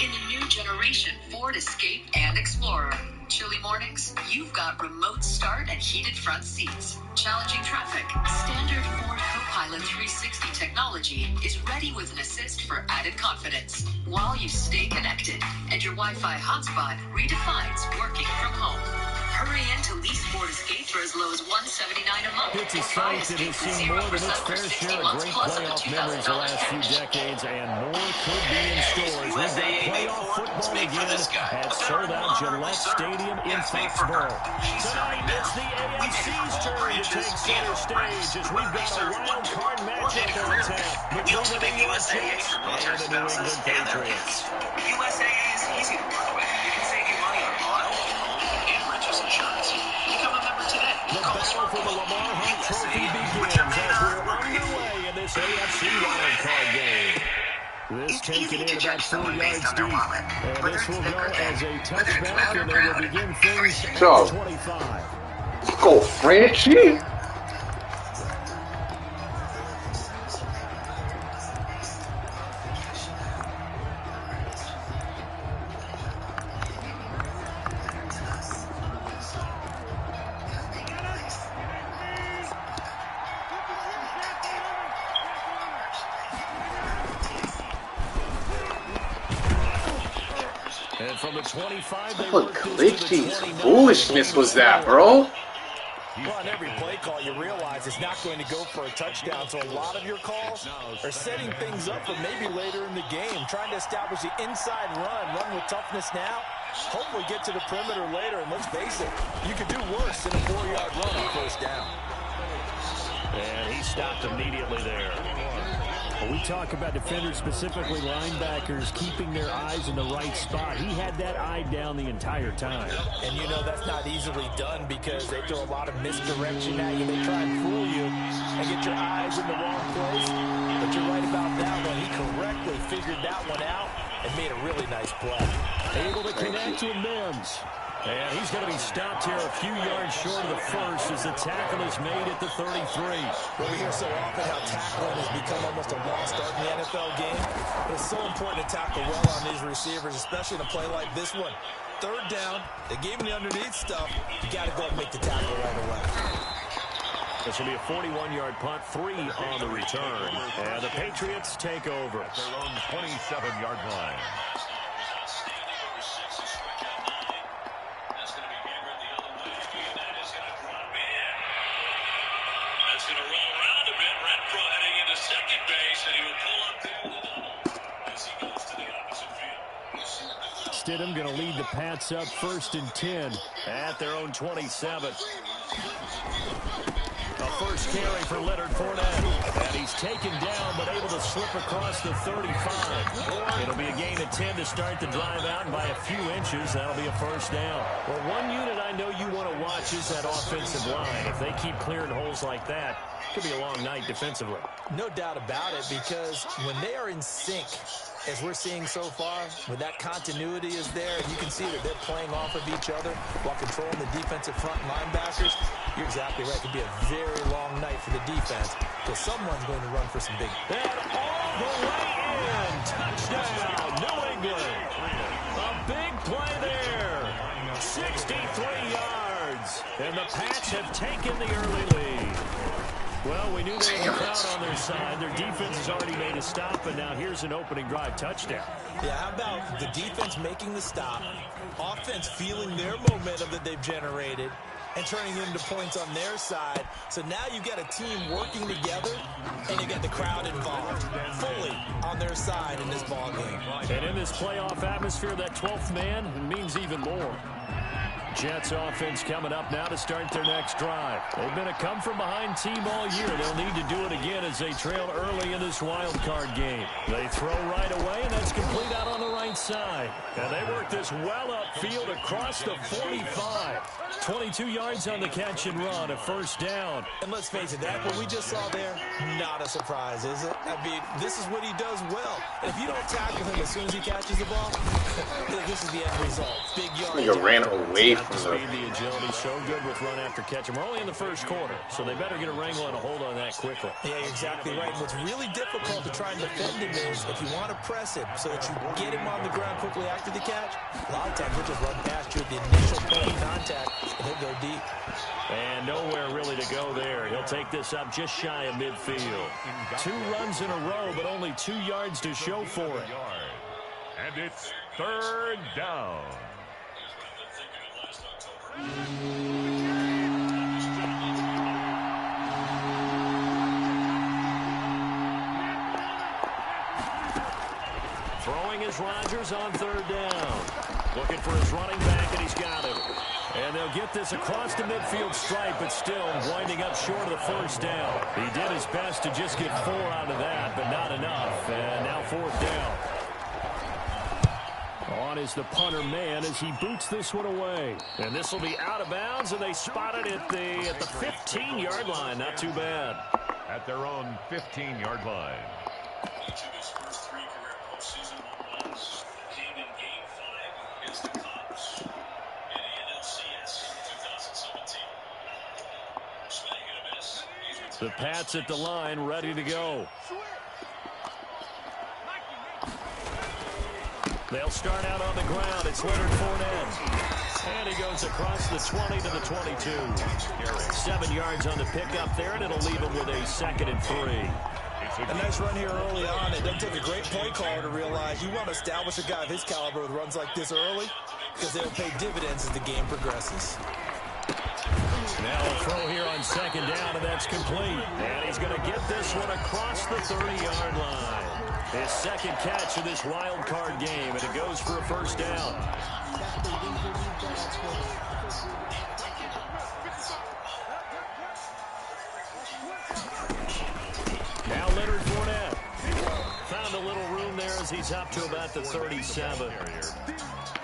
In the new generation Ford Escape and Explorer. Chilly mornings? You've got remote start and heated front seats. Challenging traffic? Standard Ford Co-Pilot 360 technology is ready with an assist for added confidence, while you stay connected, and your Wi-Fi hotspot redefines working from home. Hurry in to lease Ford Escape for as low as $179 a month. It's a site that has seen more than its fair share of great playoff memories the last few decades, and more could be in stores. We've got playoff football again at sold-out Gillette Stadium in Foxborough. Tonight, it's the AFC's turn to take center stage as we've got a wild card matchup on tap between the New York Jets and the New England Patriots. USAA is easy to work with. You can save you money on auto, home, and renters insurance. Become a member today. The battle for the Lamar Hunt Trophy begins as we're underway in this AFC wild card game. This taken in about 4 yards deep, and this will go as a touchback, and they will begin things at the 25. Let's go, Frenchie. And from the 25, they What glitchy foolishness was that, bro? Well, on every play call, you realize it's not going to go for a touchdown, so a lot of your calls are setting things up for maybe later in the game, trying to establish the inside run with toughness now, hopefully get to the perimeter later, and let's face it, you could do worse than a 4-yard run on first down. And he stopped immediately there. Well, we talk about defenders, specifically linebackers, keeping their eyes in the right spot. He had that eye down the entire time. And you know that's not easily done because they throw a lot of misdirection at you. They try and fool you and get your eyes in the wrong place. But you're right about that one. He correctly figured that one out and made a really nice play. Able to connect to Mims. And he's going to be stopped here a few yards short of the first as the tackle is made at the 33. Well, we hear so often how tackling has become almost a lost art in the NFL game. But it's so important to tackle well on these receivers, especially in a play like this one. Third down, they gave him the underneath stuff. You got to go and make the tackle right away. This will be a 41-yard punt, 3 on the return. And the Patriots take over. At their own 27-yard line. Stidham going to lead the Pats up 1st and 10 at their own 27. A first carry for Leonard Fournette. And he's taken down but able to slip across the 35. It'll be a gain of 10 to start the drive out, and by a few inches, that'll be a first down. Well, one unit I know you want to watch is that offensive line. If they keep clearing holes like that, it could be a long night defensively. No doubt about it, because when they are in sync, as we're seeing so far, when that continuity is there, and you can see that they're playing off of each other while controlling the defensive front linebackers, you're exactly right. It could be a very long night for the defense because someone's going to run for some big. And all the way in. Touchdown, New England. A big play there. 63 yards. And the Pats have taken the early lead. Well, we knew they had a crowd on their side. Their defense has already made a stop, and now here's an opening drive touchdown. Yeah, how about the defense making the stop, offense feeling their momentum that they've generated, and turning into points on their side. So now you've got a team working together, and you got the crowd involved fully on their side in this ball game. And in this playoff atmosphere, that 12th man means even more. Jets offense coming up now to start their next drive. They've been a come-from-behind team all year. They'll need to do it again as they trail early in this wild card game. They throw right away, and that's complete out on the right side. And they work this well upfield across the 45. 22 yards on the catch and run, a first down. And let's face it, that what we just saw there, not a surprise, is it? I mean, this is what he does well. And if you don't tackle him as soon as he catches the ball, this is the end result. Big yards. You ran away from Speed, the agility, so good with run after catch. And we're only in the first quarter, so they better get a wrangle and a hold on that quickly. Yeah, you're exactly right. What's really difficult to try and defend him is if you want to press him so that you get him on the ground quickly after the catch, a lot of times he'll just run past you at the initial point of contact, and he'll go deep. And nowhere really to go there. He'll take this up just shy of midfield. 2 runs in a row, but only 2 yards to show for it. And it's 3rd down. Throwing is Rodgers on 3rd down. Looking for his running back, and he's got him. And they'll get this across the midfield stripe, but still winding up short of the 1st down. He did his best to just get 4 out of that, but not enough. And now 4th down. On is the punter man as he boots this one away. And this will be out of bounds, and they spot it at the 15-yard line. Not too bad. At their own 15-yard line. Each of his first 3 career postseason home runs came in Game 5 against the Cubs in the NLCS in 2017. Swing and a miss. The Pats at the line, ready to go. They'll start out on the ground. It's Leonard Fournette. And he goes across the 20 to the 22. 7 yards on the pickup there, and it'll leave him with a 2nd and 3. A nice run here early on. It doesn't take a great play caller to realize you want to establish a guy of his caliber with runs like this early because they'll pay dividends as the game progresses. Now a throw here on 2nd down, and that's complete. And he's going to get this one across the 30-yard line. His 2nd catch of this wild card game, and it goes for a 1st down. Now Leonard Fournette. Found a little room there as he's up to about the 37.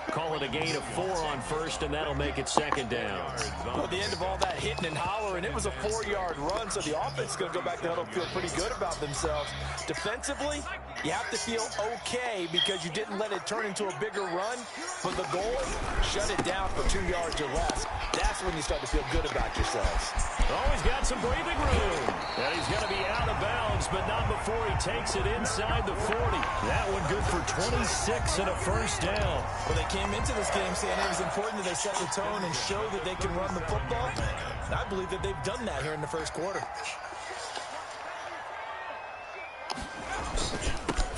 Call it a gain of 4 on 1st, and that'll make it 2nd down. Well, at the end of all that hitting and hollering, it was a 4-yard run, so the offense is going to go back to the huddle and feel pretty good about themselves. Defensively, you have to feel okay because you didn't let it turn into a bigger run, but the goal, shut it down for 2 yards or less. That's when you start to feel good about yourselves. Oh, he's got some breathing room. And he's going to be out of bounds, but not before he takes it inside the 40. That one good for 26 and a 1st down. Well, they came into this game saying it was important that they set the tone and show that they can run the football. And I believe that they've done that here in the 1st quarter.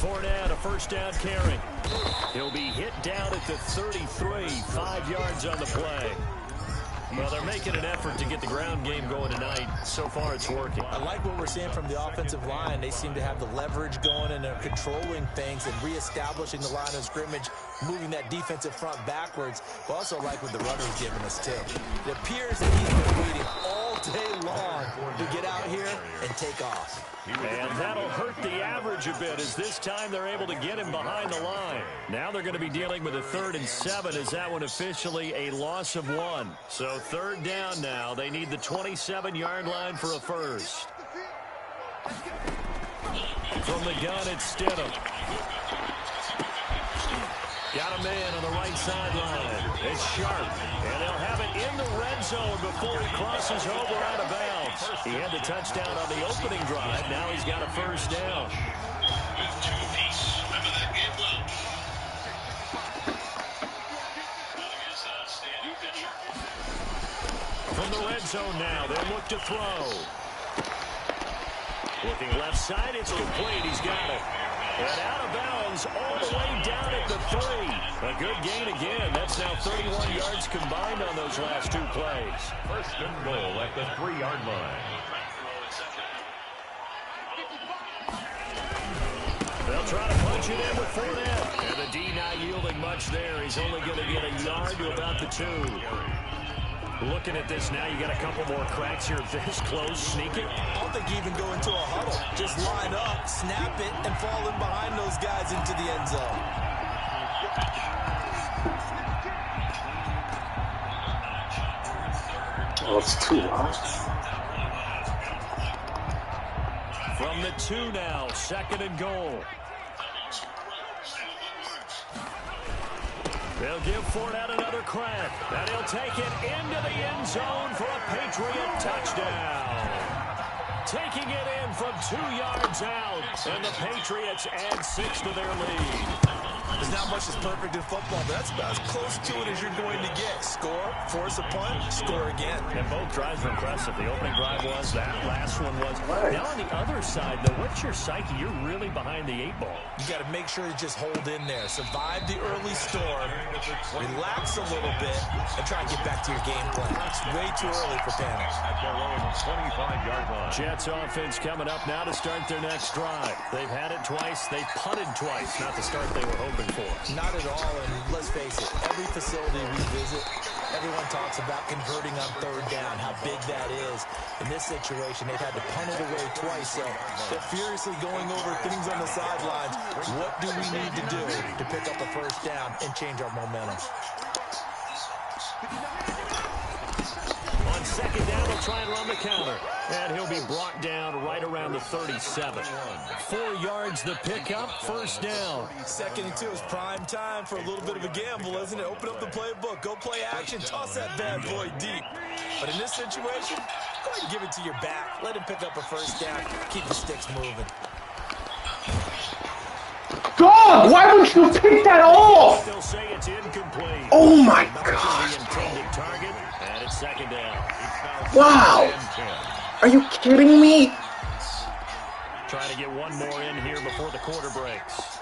Fournette, a 1st down carry. He'll be hit down at the 33, 5 yards on the play. Well, they're making an effort to get the ground game going tonight. So far, it's working. I like what we're seeing from the offensive line. They seem to have the leverage going, and they're controlling things and reestablishing the line of scrimmage, moving that defensive front backwards. But also like what the runner's giving us, too. It appears that he's been waiting all day long to get out here and take off. And that'll hurt the average a bit as this time they're able to get him behind the line. Now they're going to be dealing with a 3rd and 7 as that one officially a loss of 1. So 3rd down now. They need the 27-yard line for a 1st. From the gun, it's Stidham. Got a man on the right sideline. It's Sharp. And they'll have it in the red zone before he crosses over out of bounds. He had the touchdown on the opening drive. Now he's got a 1st down. Remember that game well. From the red zone now, they'll look to throw. Looking left side, it's complete. He's got it. And out of bounds all the way down at the 3. A good gain again. That's now 31 yards combined on those last 2 plays. 1st and goal at the 3-yard line. They'll try to punch it in with Fournette. And the D not yielding much there. He's only going to get a yard to about the 2. Looking at this now, you got a couple more cracks here this close. Sneak it. I don't think you even go into a huddle. Just line up, snap it, and fall in behind those guys into the end zone. Oh, it's too long. From the 2 now, 2nd and goal. They'll give Fournette another crack, and he'll take it into the end zone for a Patriot touchdown. Taking it in from 2 yards out, and the Patriots add 6 to their lead. There's not much that's perfect in football, but that's about as close to it as you're going to get. Score, force a punt, score again. And both drives were impressive. The opening drive was, that last one was. Now on the other side, though, what's your psyche? You're really behind the 8 ball. You got to make sure you just hold in there. Survive the early storm, relax a little bit, and try and get back to your game plan. It's way too early for panic. At their own 25-yard line. Jets offense coming up now to start their next drive. They've had it twice. They've punted twice. Not the start they were hoping for. Not at all, and let's face it, every facility we visit, everyone talks about converting on third down, how big that is. In this situation, they've had to punt it away twice, so they're furiously going over things on the sidelines. What do we need to do to pick up a first down and change our momentum? On second down, they'll try and run the counter. And he'll be brought down right around the 37. 4 yards the pickup, first down. 2nd and 2 is prime time for a little bit of a gamble, isn't it? Open up the playbook, go play action, toss that bad boy deep. But in this situation, go ahead and give it to your back. Let him pick up a first down. Keep the sticks moving. Dog, why would you pick that off? They'll say it's incomplete. Oh my Not God. the intended target, and it's second down. Wow. Are you kidding me? Trying to get one more in here before the quarter breaks.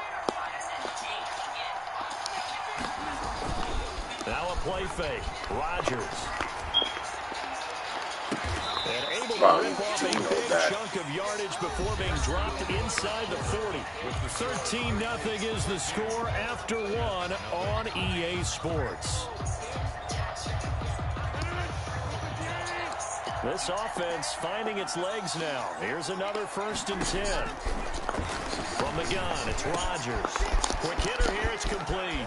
Now a play fake. Rodgers. And able to rip off a big chunk of yardage before being dropped inside the 40. 13-0 is the score after 1 on EA Sports. This offense finding its legs now. Here's another 1st and 10. From the gun, it's Rodgers. Quick hitter here, it's complete.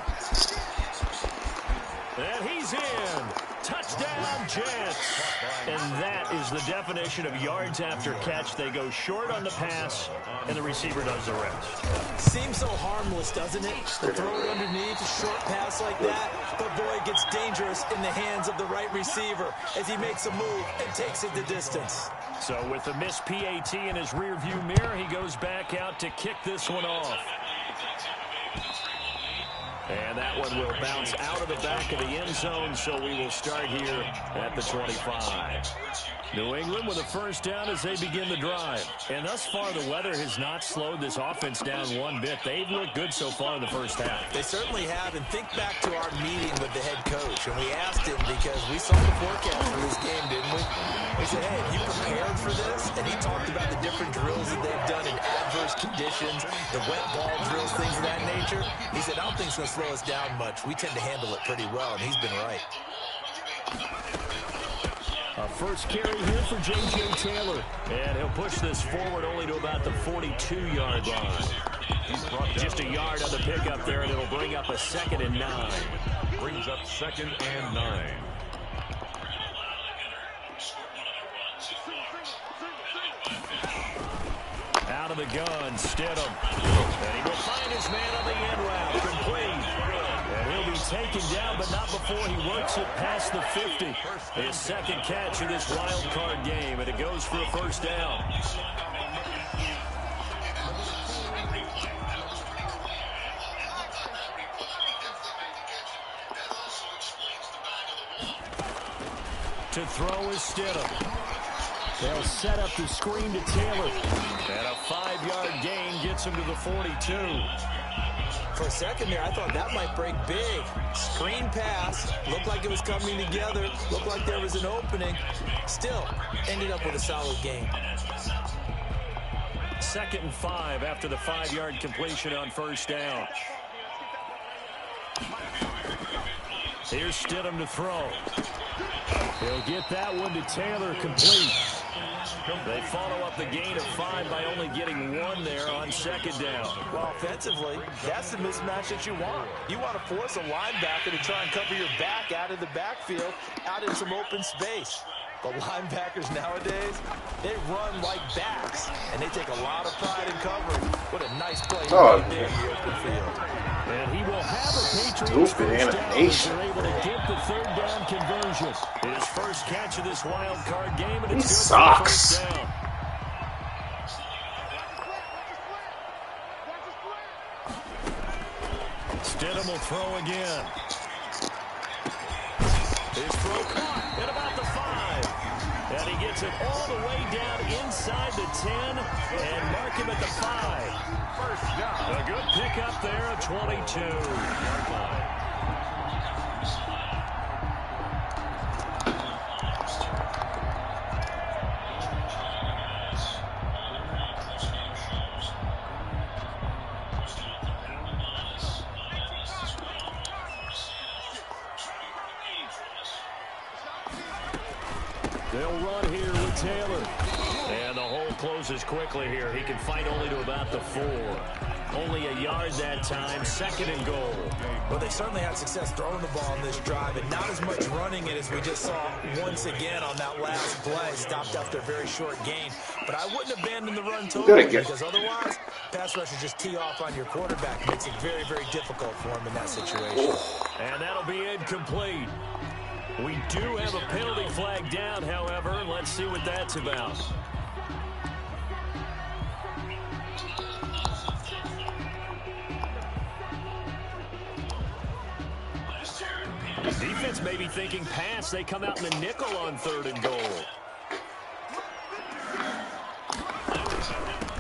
And he's in. Touchdown, Jets. And that is the definition of yards after catch. They go short on the pass, and the receiver does the rest. Seems so harmless, doesn't it? To throw it underneath a short pass like that. But, boy, it gets dangerous in the hands of the right receiver as he makes a move and takes it the distance. So with the missed PAT in his rearview mirror, he goes back out to kick this one off. And that one will bounce out of the back of the end zone, so we will start here at the 25. New England with a first down as they begin the drive. And thus far, the weather has not slowed this offense down one bit. They've looked good so far in the first half. They certainly have. And think back to our meeting with the head coach. And we asked him because we saw the forecast for this game, didn't we? We said, hey, have you prepared for this? And he talked about the different drills that they've done in adverse conditions, the wet ball drills, things of that nature. He said, I don't think it's going to slow us down much. We tend to handle it pretty well, and he's been right. A first carry here for J.J. Taylor. And he'll push this forward only to about the 42-yard line. Just a yard on the pickup there, and it'll bring up a 2nd and 9. Brings up 2nd and 9. Out of the gun, Stidham. And he will find his man on the end route. Complete. And he'll be taken down, but not before he works it past the 50. His 2nd catch of this wild card game, and it goes for a first down. To throw is Stidham. They'll set up the screen to Taylor. And a 5-yard gain gets him to the 42. For a second there, I thought that might break big. Screen pass. Looked like it was coming together. Looked like there was an opening. Still, ended up with a solid gain. 2nd and 5 after the 5-yard completion on first down. Here's Stidham to throw. He'll get that one to Taylor, complete. They follow up the gain of 5 by only getting 1 there on 2nd down. Well, offensively, that's the mismatch that you want. You want to force a linebacker to try and cover your back out of the backfield, out in some open space. The linebackers nowadays, they run like backs, and they take a lot of pride in covering. What a nice play right there in the open field. And he will have a Patriots first down as they're able to get the 3rd down conversion. His first catch of this wild card game, and it's good for first down. throw again. His throw caught at about the 5. And he gets it all the way down inside the 10 and mark him at the 5. First down. A good pickup there at 22. They'll run here with Taylor. And the hole closes quickly here. He can fight only to about the 4. Only a yard that time, 2nd and goal. Well, they certainly had success throwing the ball on this drive, and not as much running it as we just saw once again on that last play. Stopped after a very short gain. But I wouldn't abandon the run totally, because otherwise, pass rushers just tee off on your quarterback. It makes it very, very difficult for him in that situation. And that'll be incomplete. We do have a penalty flag down, however. Let's see what that's about. Defense may be thinking pass. They come out in the nickel on 3rd and goal.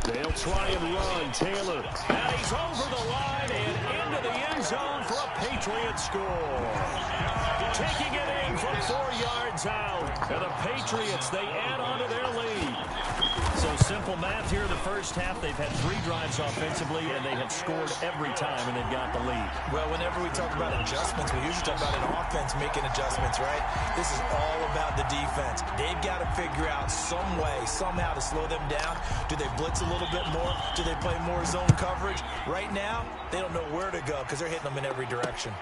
They'll try and run. Taylor. And he's over the line and into the end zone for a Patriots score. Taking it in from 4 yards out. And the Patriots, they add on to their lead. So simple math here in the first half. They've had 3 drives offensively, and they have scored every time, and they've got the lead. Well, whenever we talk about adjustments, we usually talk about an offense making adjustments, right? This is all about the defense. They've got to figure out some way, somehow to slow them down. Do they blitz a little bit more? Do they play more zone coverage? Right now, they don't know where to go because they're hitting them in every direction.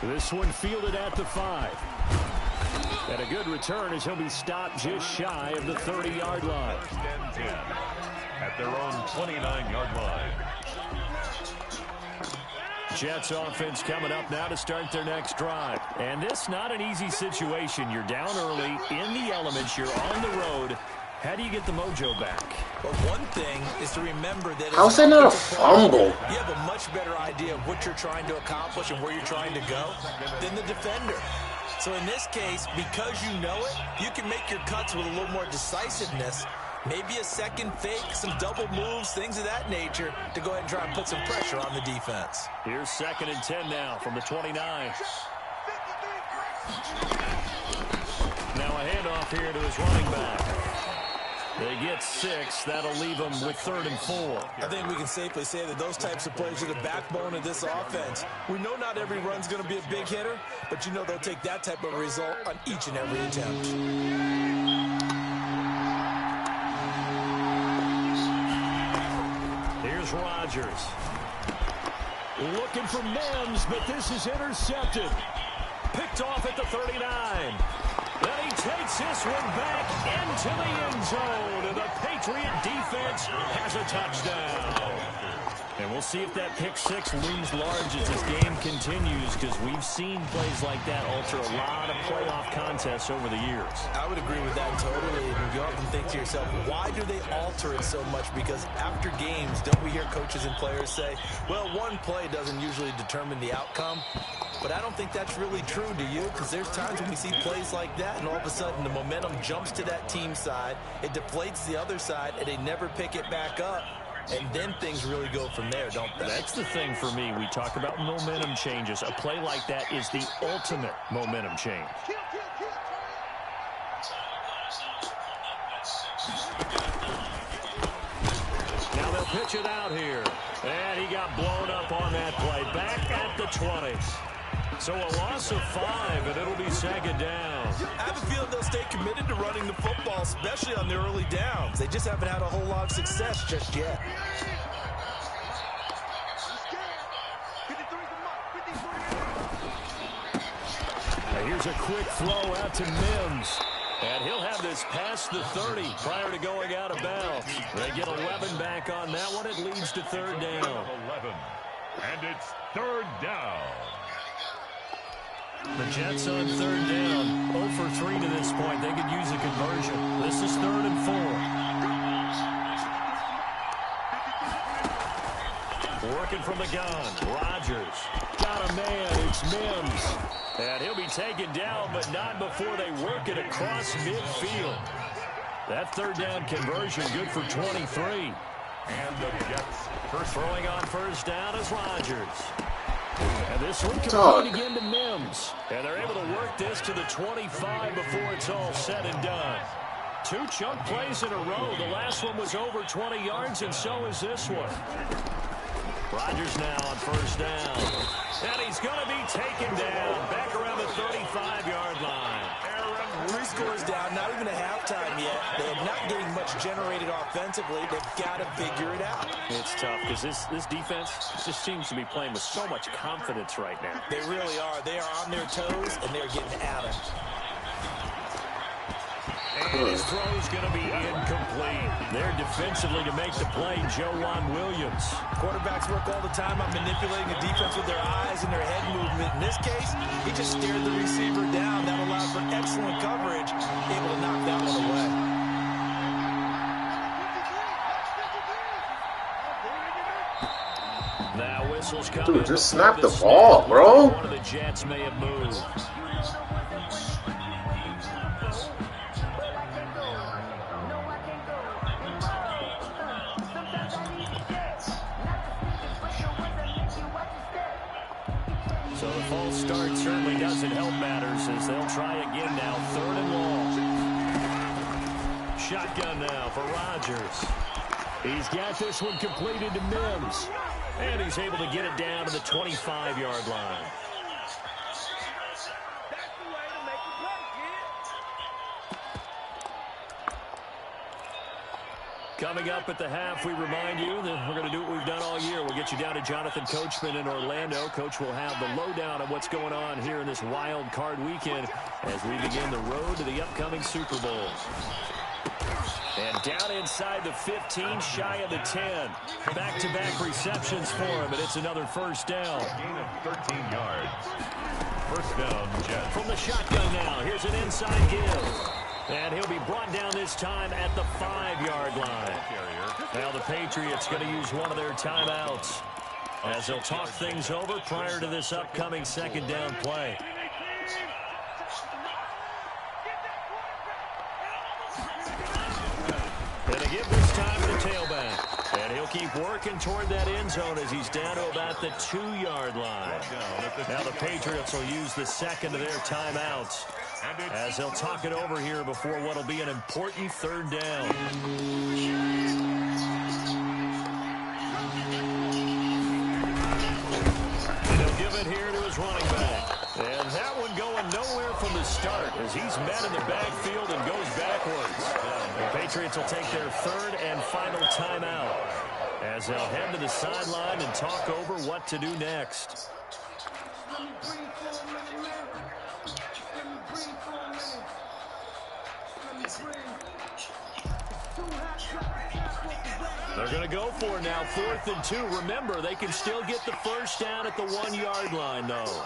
This one fielded at the 5. And a good return as he'll be stopped just shy of the 30-yard line. 1st and 10 at their own 29-yard line. Jets offense coming up now to start their next drive. And this not an easy situation. You're down early, in the elements, you're on the road. How do you get the mojo back? But one thing is to remember that how's that not a fumble? You have a much better idea of what you're trying to accomplish and where you're trying to go than the defender. So in this case, because you know it, you can make your cuts with a little more decisiveness. Maybe a second fake, some double moves, things of that nature to go ahead and try and put some pressure on the defense. Here's 2nd and 10 now from the 29. Now a handoff here to his running back. They get 6. That'll leave them with 3rd and 4. I think we can safely say that those types of plays are the backbone of this offense. We know not every run's going to be a big hitter, but you know they'll take that type of result on each and every attempt. Here's Rodgers. Looking for Mims, but this is intercepted. Picked off at the 39. Then he takes this one back into the end zone, and the Patriot defense has a touchdown. And we'll see if that pick 6 looms large as this game continues, because we've seen plays like that alter a lot of playoff contests over the years. I would agree with that totally. And you often think to yourself, why do they alter it so much? Because after games, don't we hear coaches and players say, well, one play doesn't usually determine the outcome? But I don't think that's really true, do you? Because there's times when we see plays like that, and all of a sudden the momentum jumps to that team side, it deflates the other side, and they never pick it back up. And then things really go from there, don't they? That's the thing for me. We talk about momentum changes. A play like that is the ultimate momentum change. Now they'll pitch it out here. And he got blown up on that play. Back at the 20. So a loss of 5, and it'll be 2nd down. I have a feeling they'll stay committed to running the football, especially on the early downs. They just haven't had a whole lot of success just yet. Now here's a quick throw out to Mims. And he'll have this past the 30 prior to going out of bounds. They get 11 back on that one. It leads to 3rd down. 11. And it's 3rd down. The Jets on 3rd down. 0 for 3 to this point. They could use a conversion. This is 3rd and 4. Working from the gun. Rodgers. Got got a man. It's Mims. And he'll be taken down, but not before they work it across midfield. That third down conversion good for 23. And the Jets throwing on first down is Rodgers. And this one complete again to Mims. And they're able to work this to the 25 before it's all said and done. 2 chunk plays in a row. The last one was over 20 yards, and so is this one. Rodgers now on first down. And he's going to be taken down back around the 35-yard line. 3 scores down, not even a halftime yet. They're not getting much generated offensively. They've got to figure it out. It's tough because this defense just seems to be playing with so much confidence right now. They really are. They are on their toes, and they're getting at it. And his throw's going to be incomplete. There defensively to make the play, Joejuan Williams. Quarterbacks work all the time on manipulating the defense with their eyes and their head movement. In this case, he just stared the receiver down. That allowed for excellent coverage, able to knock that one away. Now whistles coming. Dude, just snap the ball, bro. One of the Jets may have moved. So the false start certainly doesn't help matters as they'll try again now. 3rd and long. Shotgun now for Rodgers. He's got this one completed to Mims. And he's able to get it down to the 25-yard line. Coming up at the half, we remind you that we're going to do what we've done all year. We'll get you down to Jonathan Coachman in Orlando. Coach will have the lowdown on what's going on here in this wild card weekend as we begin the road to the upcoming Super Bowl. And down inside the 15, shy of the 10. Back-to-back receptions for him, and it's another first down. gain of 13 yards. First down, Jets. From the shotgun now, here's an inside give. And he'll be brought down this time at the 5-yard line. Now the Patriots going to use one of their timeouts as they'll talk things over prior to this upcoming second down play. And they give this time to the tailback. And he'll keep working toward that end zone as he's down to about the 2-yard line. Now the Patriots will use the second of their timeouts as they'll talk it over here before what will be an important third down. And he'll give it here to his running back. And that one going nowhere from the start as he's met in the backfield and goes backwards. The Patriots will take their 3rd and final timeout as they'll head to the sideline and talk over what to do next. They're going to go for it now, 4th and 2. Remember, they can still get the first down at the 1-yard line, though.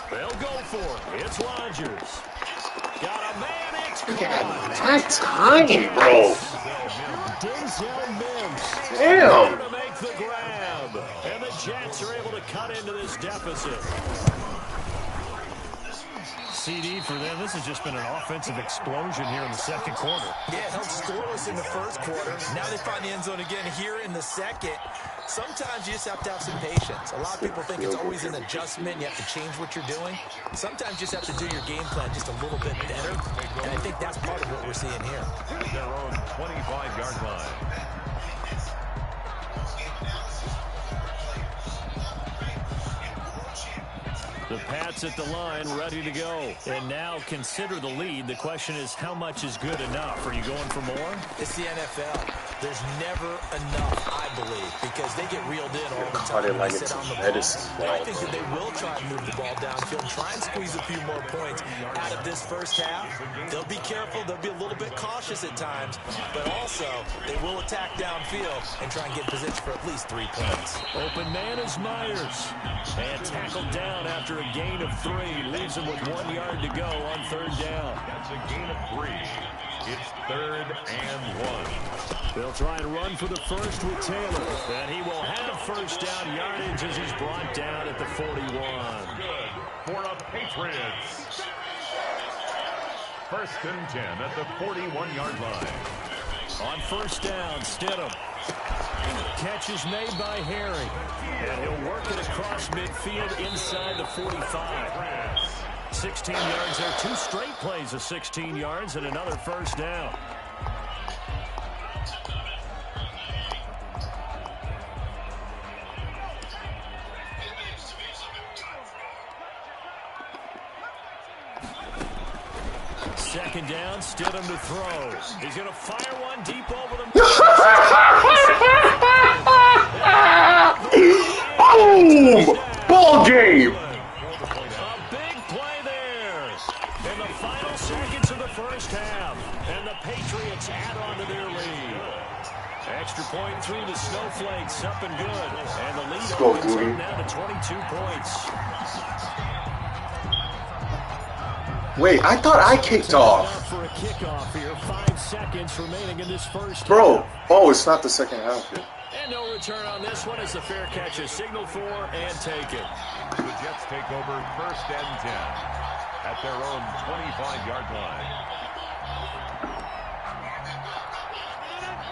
They'll go for it. It's Rodgers. Got a man. It's caught. That time, bro. Denzel Mims. Damn. To make the grab. And the Jets are able to cut into this deficit. CD for them. This has just been an offensive explosion here in the second quarter. Yeah, held scoreless in the first quarter. Now they find the end zone again here in the second. Sometimes you just have to have some patience. A lot of people think it's always an adjustment. You have to change what you're doing. Sometimes you just have to do your game plan just a little bit better. And I think that's part of what we're seeing here. Their own 25-yard line. The Pats at the line, ready to go. And now consider the lead. The question is, how much is good enough? Are you going for more? It's the NFL. There's never enough, I believe, because they get reeled in all the time. Like They it's sit on the medicine, ball. bro. I think that they will try and move the ball downfield, try and squeeze a few more points out of this first half. They'll be careful. They'll be a little bit cautious at times, but also they will attack downfield and try and get position for at least 3 points. Open man is Myers. And tackled down after a gain of 3. Leaves him with 1 yard to go on third down. That's a gain of 3. It's 3rd and 1. They'll try and run for the first with Taylor. And he will have first down yardage as he's brought down at the 41. Good for the Patriots. 1st and 10 at the 41-yard line. On first down, Stidham. Catch is made by Harry. And he'll work it across midfield inside the 45. 16 yards there. 2 straight plays of 16 yards and another first down. Second down, Stidham to throw. He's going to fire one deep over the Boom! Ball game! A big play there in the final seconds of the first half. And the Patriots add on to their lead. Extra point through the Snowflakes, up and good. And the lead opens up now to 22 points. Wait, I thought I kicked off. For a kickoff here, 5 seconds remaining in this first Bro, half. oh, it's not the second half yet. And no return on this one as the fair catch is signaled for and taken. The Jets take over 1st and 10 at their own 25-yard line.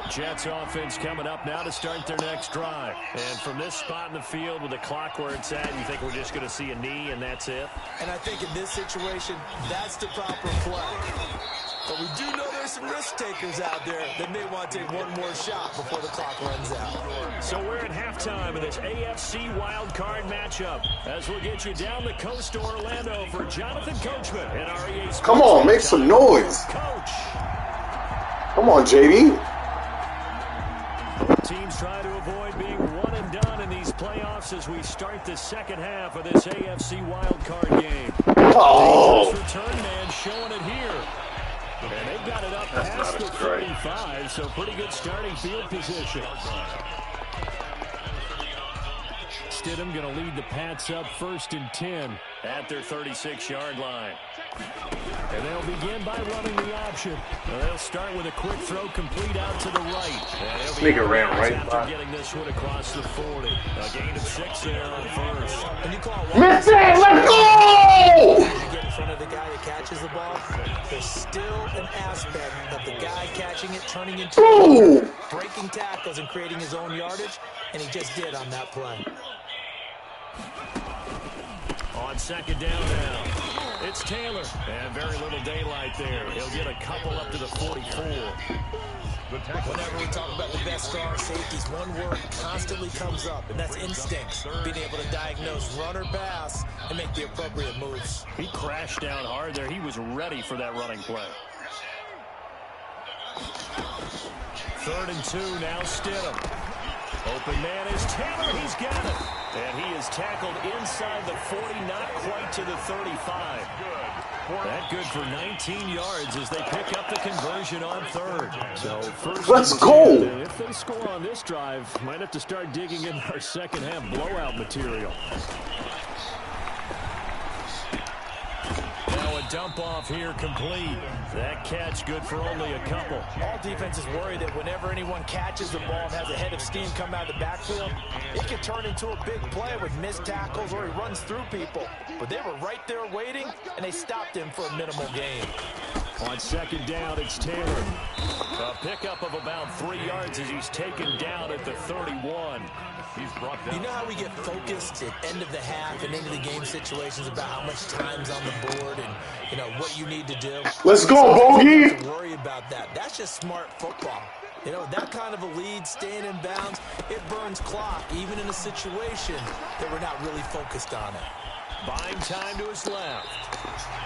Jets offense coming up now to start their next drive. And from this spot in the field with the clock where it's at, you think we're just going to see a knee and that's it? And I think in this situation, that's the proper play. But we do know there's some risk takers out there that may want to take one more shot before the clock runs out. So we're at halftime of this AFC wild card matchup as we'll get you down the coast to Orlando for Jonathan Coachman and our EA Sports. Come on, make some noise. Coach. Come on, JD. Teams try to avoid being one and done in these playoffs as we start the second half of this AFC wild card game. Oh. Return man showing it here. And they got it up past the 35, so pretty good starting field position. Stidham going to lead the Pats up 1st and 10 at their 36-yard line. And they'll begin by running the option. They'll start with a quick throw complete out to the right. Nigga ran right after getting this one across the 40. A gain of 6 there on first. When you call Miss it, let's go! you get in front of the guy that catches the ball, there's still an aspect of the guy catching it, turning into breaking tackles and creating his own yardage, and he just did on that play. On second down now, it's Taylor. And very little daylight there. He'll get a couple up to the 44. Whenever we talk about the best strong safeties, one word constantly comes up, and that's instincts. Being able to diagnose run or pass and make the appropriate moves. He crashed down hard there. He was ready for that running play. 3rd and 2, now Stidham. Open man is Taylor. He's got it. And he is tackled inside the 40, not quite to the 35. That good for 19 yards as they pick up the conversion on 3rd. So first, let's go. If they score on this drive, might have to start digging in our second half blowout material. Now a dump off here complete. That catch good for only a couple. All defenses worry that whenever anyone catches the ball and has a head of steam come out of the backfield, it can turn into a big play with missed tackles or he runs through people. But they were right there waiting, and they stopped him for a minimal gain. On second down, it's Taylor. A pickup of about 3 yards as he's taken down at the 31. He's brought down. You know how we get focused at end of the half and into the game situations about how much time's on the board and, you know, what you need to do? Let's go, Bogey! You don't have to worry about that. That's just smart football. You know, that kind of a lead, staying in bounds, it burns clock, even in a situation that we're not really focused on it. Buying time to his left.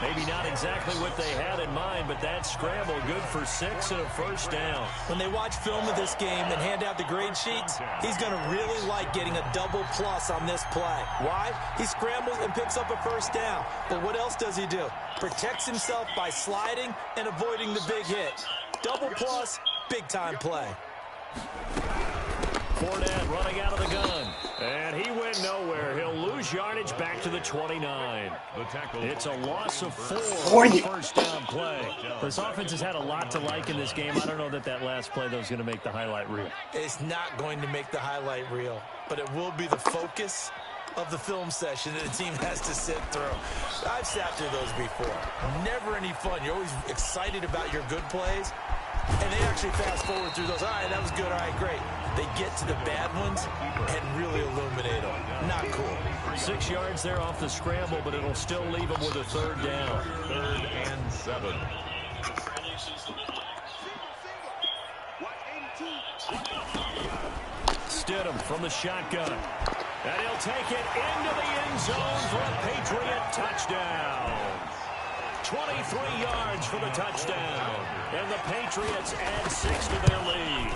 Maybe not exactly what they had in mind, but that scramble good for 6 and a first down. When they watch film of this game and hand out the grade sheets, he's going to really like getting a double plus on this play. Why? He scrambles and picks up a first down. But what else does he do? Protects himself by sliding and avoiding the big hit. Double plus, big-time play. Fournette running out of the gun. And he went nowhere. He'll lose lose yardage back to the 29. It's a loss of 4 40. on the first down play. This offense has had a lot to like in this game. I don't know that last play, though, is going to make the highlight reel. It's not going to make the highlight reel, but it will be the focus of the film session that the team has to sit through. I've sat through those before. Never any fun. You're always excited about your good plays, and they actually fast forward through those. All right, that was good. All right, great. They get to the bad ones and really illuminate them. Not cool. 6 yards there off the scramble, but it'll still leave them with a third down. 3rd and 7. Stidham from the shotgun. And he'll take it into the end zone for a Patriot touchdown. 23 yards for the touchdown. And the Patriots add 6 to their lead.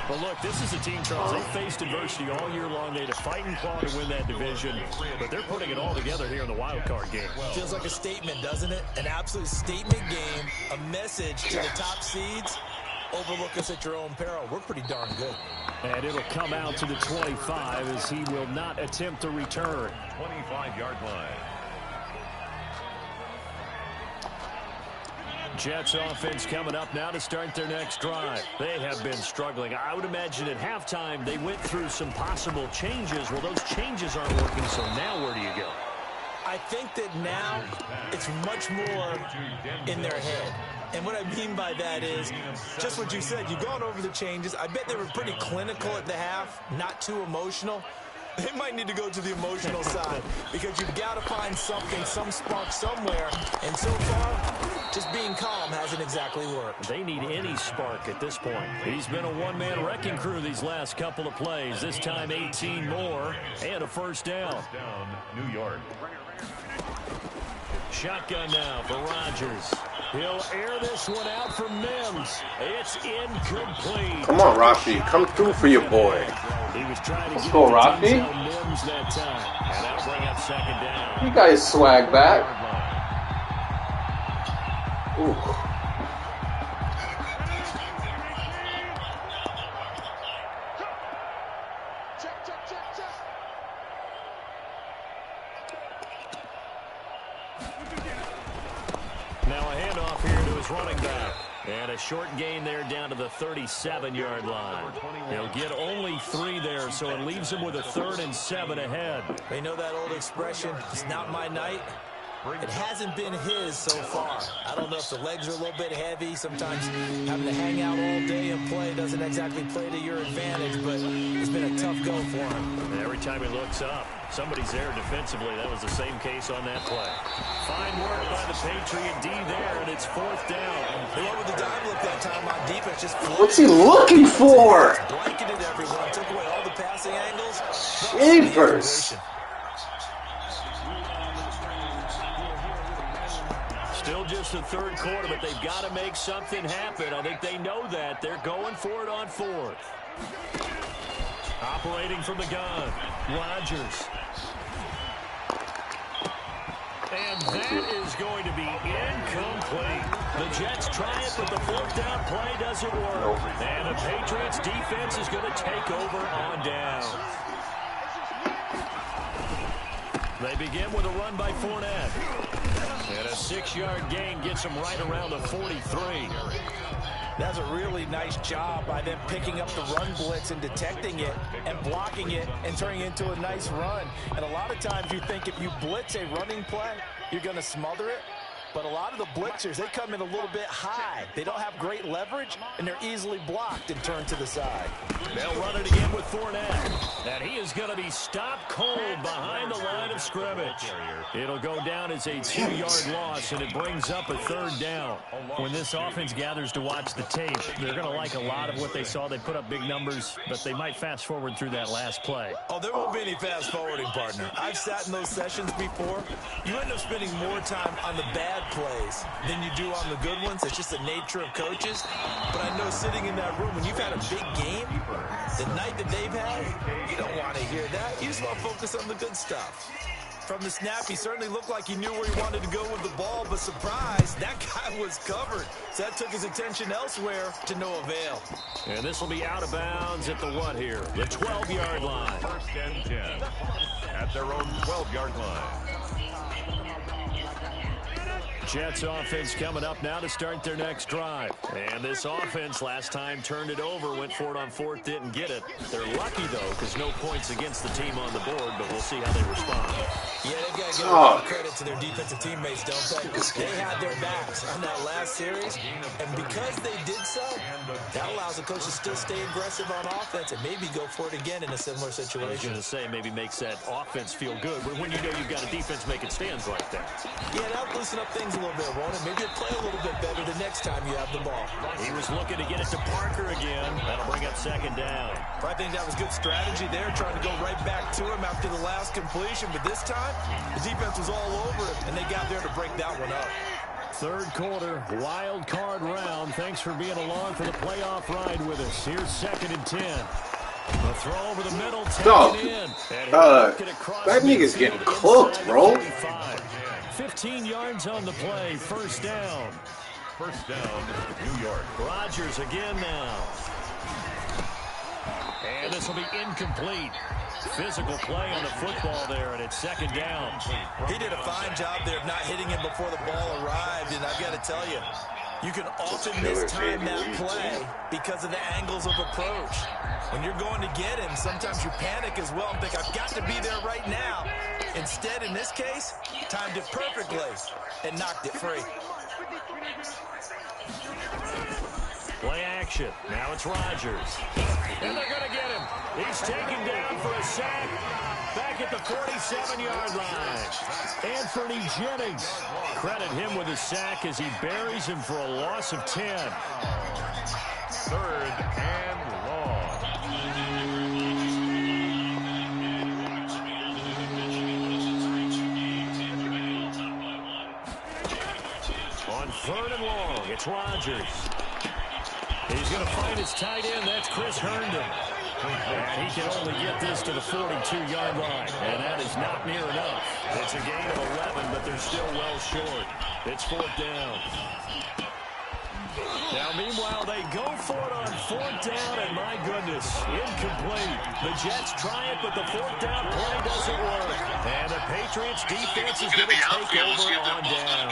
But look, this is a team, Charles, they faced adversity all year long. They had to fight and claw to win that division. But they're putting it all together here in the wild card game. Feels like a statement, doesn't it? An absolute statement game. A message to the top seeds. Overlook us at your own peril. We're pretty darn good. And it'll come out to the 25 as he will not attempt to return. 25-yard line. Jets offense coming up now to start their next drive. They have been struggling. I would imagine at halftime they went through some possible changes. Well, those changes aren't working, so now where do you go? I think that now it's much more in their head. And what I mean by that is just what you said. You've gone over the changes. I bet they were pretty clinical at the half, not too emotional. They might need to go to the emotional side because you've got to find something, some spark somewhere. And so far, just being calm hasn't exactly worked. They need any spark at this point. He's been a one-man wrecking crew these last couple of plays. This time 18 more and a first down. First down, New York. Shotgun now for Rodgers. He'll air this one out for Mims. It's incomplete. Come on, Rafi. Come through for your boy. He was trying to Let's get go, the Rafi. Denzel Mims that time. And that'll bring up second down. You got his swag back. Ooh. Now a handoff here to his running back. And a short gain there down to the 37-yard line. He'll get only 3 there, so it leaves him with a 3rd and 7 ahead. You know that old expression, it's not my night? It hasn't been his so far. I don't know if the legs are a little bit heavy. Sometimes having to hang out all day and play doesn't exactly play to your advantage, but it's been a tough go for him. And every time he looks up, somebody's there defensively. That was the same case on that play. Fine work by the Patriot D there, and it's 4th down. He went with the dive look that time on defense. Just What's he looking for? blanketed everyone, took away all the passing angles. Jeepers. Still just the 3rd quarter, but they've got to make something happen. I think they know that. They're going for it on 4th. Operating from the gun, Rodgers. And that is going to be incomplete. The Jets try it, but the 4th down play doesn't work. And the Patriots defense is going to take over on down. They begin with a run by Fournette. And a 6-yard gain gets them right around the 43. That's a really nice job by them picking up the run blitz and detecting it and blocking it and turning it into a nice run. And a lot of times you think if you blitz a running play, you're going to smother it. But a lot of the blitzers, they come in a little bit high. They don't have great leverage, and they're easily blocked and turned to the side. They'll run it again with Fournette. And he is going to be stopped cold behind the line of scrimmage. It'll go down as a 2-yard loss, and it brings up a 3rd down. When this offense gathers to watch the tape, they're going to like a lot of what they saw. They put up big numbers, but they might fast forward through that last play. Oh, there won't be any fast forwarding, partner. I've sat in those sessions before. You end up spending more time on the bad plays than you do on the good ones. It's just the nature of coaches. But I know sitting in that room, when you've had a big game, the night that they've had, you don't want to hear that. You just want to focus on the good stuff. From the snap, he certainly looked like he knew where he wanted to go with the ball, but surprise, that guy was covered. So that took his attention elsewhere to no avail. And this will be out of bounds at the what here? The 12-yard line. 1st and 10 at their own 12-yard line. Jets offense coming up now to start their next drive. And this offense last time turned it over, went for it on fourth, didn't get it. They're lucky, though, because no points against the team on the board, but we'll see how they respond. Yeah, they've got to give a lot of credit to their defensive teammates, don't they? They had their backs on that last series, and because they did so, that allows the coach to still stay aggressive on offense and maybe go for it again in a similar situation. I was going to say, maybe makes that offense feel good when you know you've got a defense making stands like that. Yeah, that'll loosen up things a little bit, won't it? Maybe you'll play a little bit better the next time you have the ball. He was looking to get it to Parker again. That'll bring up second down. I think that was good strategy there, trying to go right back to him after the last completion. But this time, the defense was all over it, and they got there to break that one up. Third quarter, wild card round. Thanks for being along for the playoff ride with us. Here's second and 10. The throw over the middle, taken in. That nigga's getting cooked, bro. 15 yards on the play, first down. First down, New York. Rodgers again now. And this will be incomplete. Physical play on the football there, and it's second down. He did a fine job there of not hitting him before the ball arrived, and I've got to tell you, you can often mistime that play because of the angles of approach. When you're going to get him, sometimes you panic as well and think, I've got to be there right now. Instead, in this case, timed it perfectly and knocked it free. Play action. Now it's Rodgers. And they're going to get him. He's taken down for a sack back at the 47-yard line. Anthony Jennings. Credit him with a sack as he buries him for a loss of 10. Third and long. On third and long, it's Rodgers. He's going to find his tight end. That's Chris Herndon. And he can only get this to the 42-yard line. And that is not near enough. It's a gain of 11, but they're still well short. It's fourth down. Now, meanwhile, they go for it on fourth down, and my goodness, incomplete. The Jets try it, but the fourth down play doesn't work. And the Patriots defense is going to take over on down.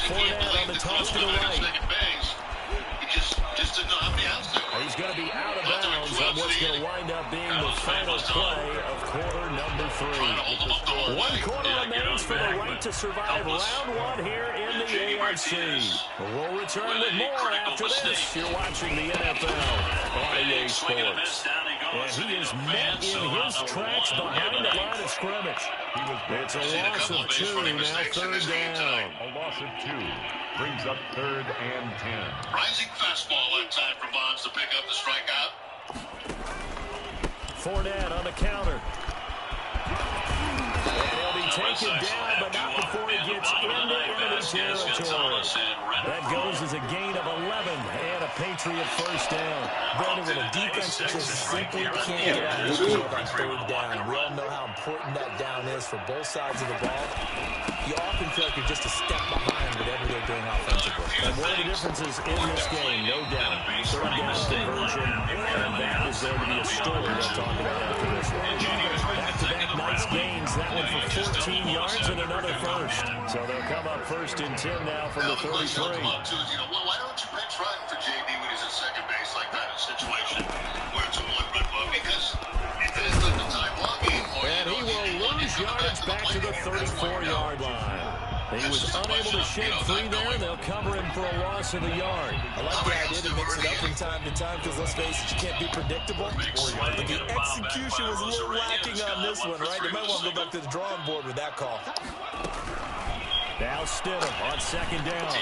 Fournette on the toss to the right. He's going to be out of bounds on what's going to wind up being the final play of quarter number 3. One quarter remains for the right to survive round one here in the AFC. We'll return with more after this. You're watching the NFL on EA Sports. And he is met in his tracks behind the line of scrimmage. It's a loss of 2, now third down. A loss of 2 brings up third and 10. Rising fastball that time for Bonds to pick up the strikeout. Fournette on the counter. And he'll be taken down, but not before he gets into enemy territory. That goes as a gain of 11 and a Patriot first down. Brandon, when a defense just simply can't get out of the field on third down, we all know how important that down is for both sides of the ball. You often feel like you're just a step behind whatever they're doing offensively. And one of the differences in this game, no doubt, third down conversion, and that is going to be a story we'll talk about after this one. Back-to-back nice gains, that one for 14 yards and another first. So they'll come up first and 10 now from the 33. Why don't you bench run for JD when he's at second base like that in a situation where it's a one-run ball? Because it is the time-long game for you. And he will lose yardage back to the 34-yard line. He was unable to shake free there. They'll cover him for a loss of a yard. I like the idea to mix it up from time to time because, let's face it, you can't be predictable. But the execution was a little lacking on this one, right? They might want to go back to the drawing board with that call. Now Stidham on second down.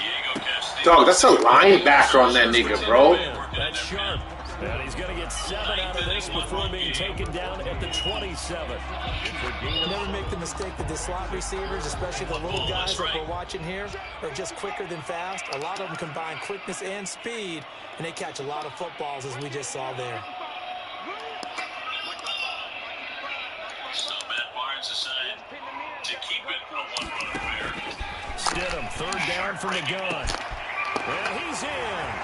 Dog, that's a linebacker on that nigga, bro. That's sharp. And he's going to get 7 out of this before being taken down at the 27. Never make the mistake that the slot receivers, especially the little guys like we're watching here, are just quicker than fast. A lot of them combine quickness and speed, and they catch a lot of footballs, as we just saw there. So Matt Barnes decided to keep it a one-run affair. Stidham, third down from the gun. And he's in.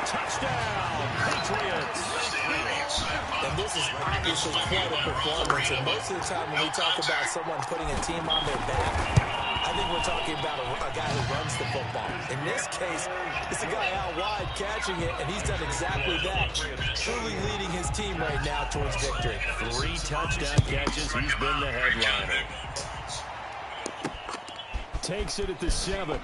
Touchdown, Patriots. And this is obviously quite a performance. And most of the time when we talk about someone putting a team on their back, I think we're talking about a guy who runs the football. In this case, it's a guy out wide catching it, and he's done exactly that. Truly leading his team right now towards victory. 3 touchdown catches. He's been the headliner. Takes it at the 7.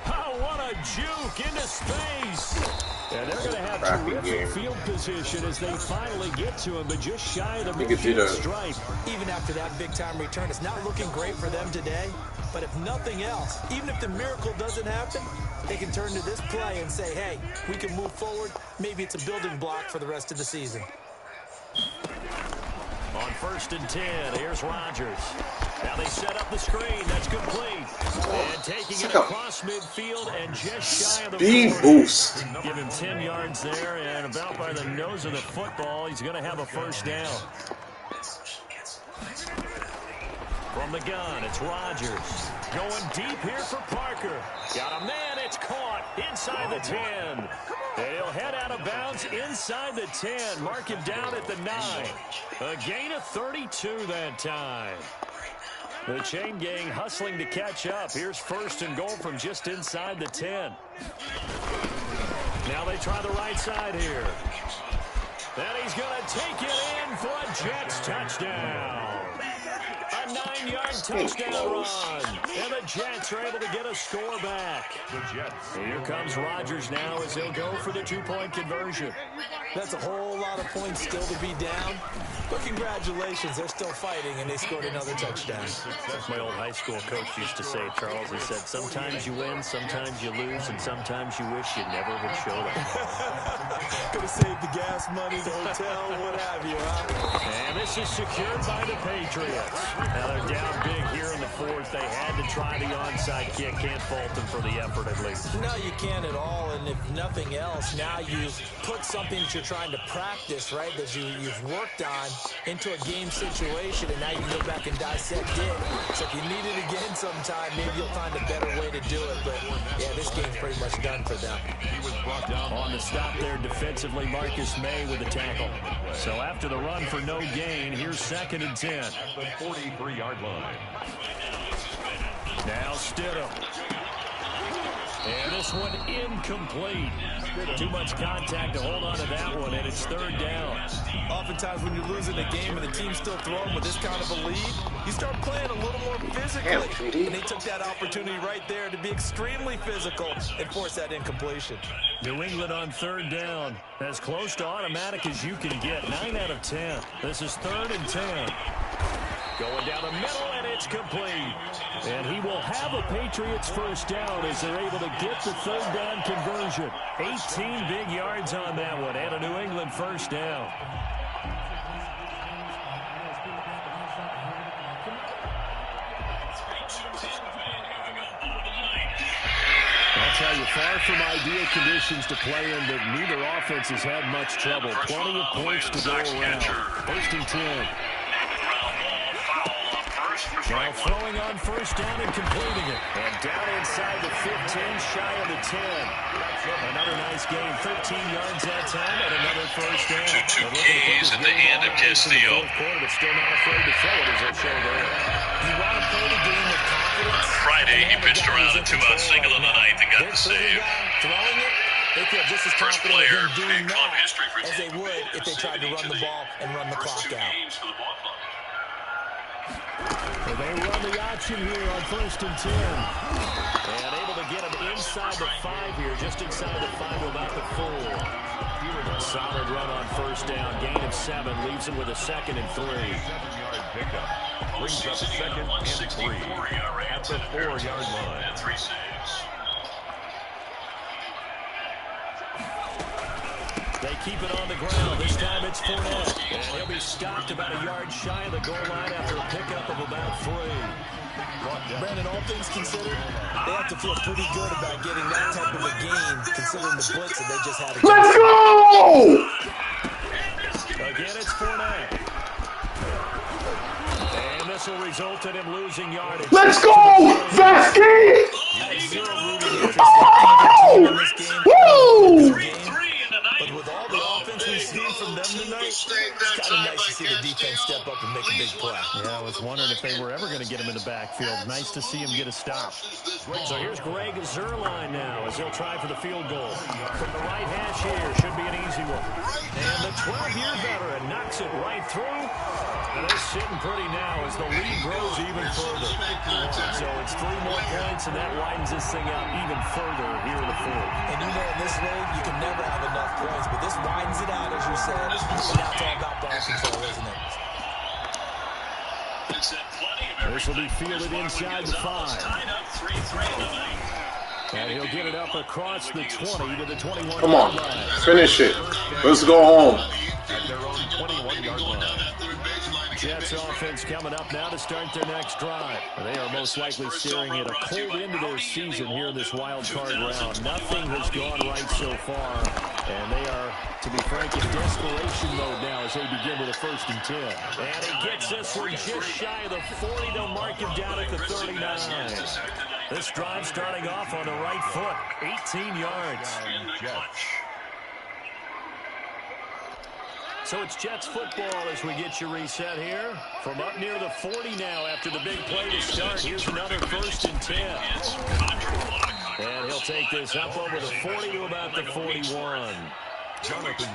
Oh, what a juke into space. And they're going to have terrific field position as they finally get to him, but just shy of the midfield stripe. Even after that big-time return, it's not looking great for them today. But if nothing else, even if the miracle doesn't happen, they can turn to this play and say, hey, we can move forward. Maybe it's a building block for the rest of the season. On 1st and 10, here's Rodgers. Now they set up the screen. That's complete. And taking it across midfield and just shy of the speed boost. Give him 10 yards there, and about by the nose of the football, he's going to have a first down. From the gun, it's Rodgers. Going deep here for Parker. Got a man, it's caught inside the 10. And he'll head out of bounds inside the 10. Mark him down at the 9. A gain of 32 that time. The chain gang hustling to catch up. Here's 1st and goal from just inside the 10. Now they try the right side here. And he's going to take it in for a Jets touchdown. A 9-yard touchdown run. And the Jets are able to get a score back. Here comes Rodgers now as he'll go for the 2-point conversion. That's a whole lot of points still to be down. But congratulations, they're still fighting, and they scored another touchdown. My old high school coach used to say, Charles, he said, sometimes you win, sometimes you lose, and sometimes you wish you never had showed up. Could have saved the gas money, the hotel, what have you, huh? And this is secured by the Patriots. Now they're down big here in the 4th. They had to try the onside kick. Can't fault them for the effort, at least. No, you can't at all. And if nothing else, now you've put something that you're trying to practice, right, that you've worked on into a game situation, and now you go back and dissect it. So if you need it again sometime, maybe you'll find a better way to do it. But, yeah, this game's pretty much done for them. He was brought down on the stop there defensively. Marcus May with the tackle. So after the run for no gain, here's 2nd and 10. At the 43-yard line. Now Stidham. And this one incomplete. Too much contact to hold on to that one, and it's 3rd down. Oftentimes when you're losing a game and the team's still throwing with this kind of a lead, you start playing a little more physically. And they took that opportunity right there to be extremely physical and force that incompletion. New England on 3rd down. As close to automatic as you can get. 9 out of 10. This is 3rd and 10. Going down the middle, and it's complete. And he will have a Patriots first down as they're able to get the 3rd down conversion. 18 big yards on that one, and a New England first down. I'll tell you, far from ideal conditions to play in, but neither offense has had much trouble. Plenty of points to go around. 1st and 10. Now throwing on 1st down and completing it. And down inside the 15, shy of the 10. Another nice game, 13 yards that time, and another first down. Two keys in the hand of Castillo. But still not afraid to throw it as they show there. You want to play the game with confidence. On Friday, he pitched around a 2-out single in the 9th and got the save. Throwing it, they feel just as First confident player in doing in club that history for as they would if they tried to run the ball and run the clock out. So they run the option here on 1st and 10. And able to get him inside the 5 here, just inside the 5, about the 4. Solid run on 1st down, gain of 7, leaves him with a 2nd and 3. 7-yard pickup. Brings up 2nd and 3 at the 4-yard line. And 3 saves. They keep it on the ground. This time it's Fournette. And he'll be stopped about a yard shy of the goal line after a pickup of about 3. Brandon, all things considered, they have to feel pretty good about getting that type of a game, considering the blitz that they just had. Let's go! Again, it's Fournette. And this will result in him losing yardage. Let's go, Vasquez! Zero rooting interest in either team in this game. Woo! tonight. It's kind of nice to see the defense step up and make a big play. Yeah, I was wondering if they were ever going to get him in the backfield. Nice to see him get a stop. So here's Greg Zuerlein now as he'll try for the field goal. From the right hash here, should be an easy one. And the 12-year veteran knocks it right through. And they're sitting pretty now as the lead grows even further. So it's 3 more points, and that widens this thing out even further here in the fourth. And you know, in this league, you can never have enough points, but this widens it out, as you said. And now it's all about ball control, isn't it? This will be fielded inside the 5. And he'll get it up across the 20 to the 21. Come on, finish it. Let's go home. At their own 21-yard line. Jets offense coming up now to start their next drive. They are most likely staring at a cold end of their season here in this wild card round. Nothing has gone right so far, and they are, to be frank, in desperation mode now as they begin with a 1st and 10. And he gets this one just shy of the 40. They'll mark him down at the 39. This drive starting off on the right foot, 18 yards. So it's Jets football as we get you reset here. From up near the 40 now after the big play to start. Here's another 1st and 10. And he'll take this up over the 40 to about the 41.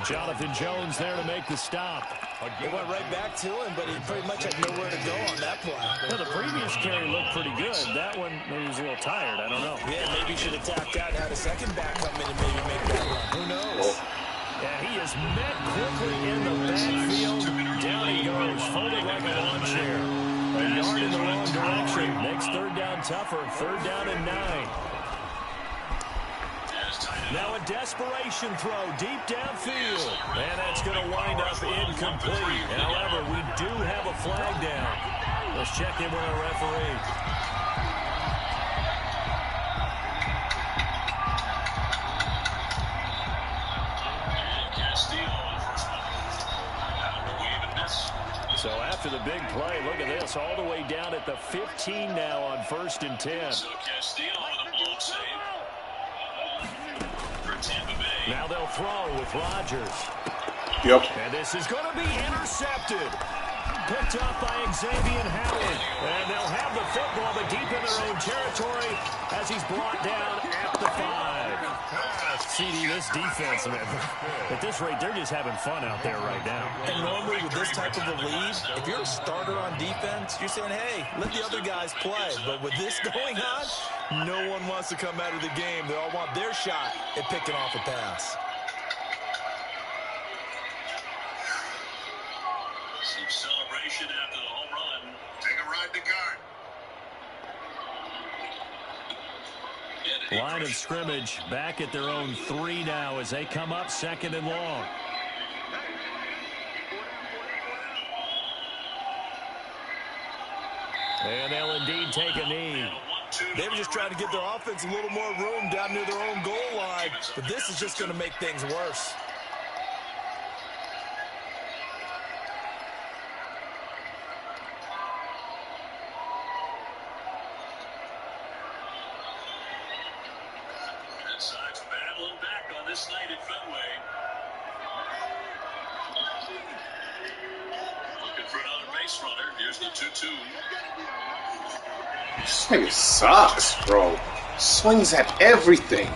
Jonathan Jones there to make the stop. It went right back to him, but he pretty much had nowhere to go on that play. Well, the previous carry looked pretty good. That one, maybe he was a little tired. I don't know. Yeah, maybe he should have tapped out and had a second back come in and maybe make that run. Who knows? And he is met quickly in the backfield. Down he goes, folded like a lawn chair. A yard in the wrong direction. Makes 3rd down tougher. 3rd down and 9. Now a desperation throw deep downfield. And that's going to wind up incomplete. However, we do have a flag down. Let's check in with our referee. So after the big play, look at this, all the way down at the 15 now on 1st and 10. So Castillo with a block save for Tampa Bay. Now they'll throw with Rodgers. Yep. And this is going to be intercepted. Picked up by Xavier Howard. And they'll have the football, but deep in their own territory as he's brought down at the 5. CD, this defense, man, at this rate, they're just having fun out there right now. And normally with this type of a lead, if you're a starter on defense, you're saying, hey, let the other guys play. But with this going on, no one wants to come out of the game. They all want their shot at picking off a pass. Some celebration after the home run. Take a ride to guard. Line of scrimmage back at their own 3 now as they come up 2nd and long. And they'll indeed take a knee. They were just trying to give their offense a little more room down near their own goal line, but this is just going to make things worse. Sides battling back on this night at Fenway. Looking for another base runner. Here's the 2-2. This nigga sucks, bro. Swings at everything.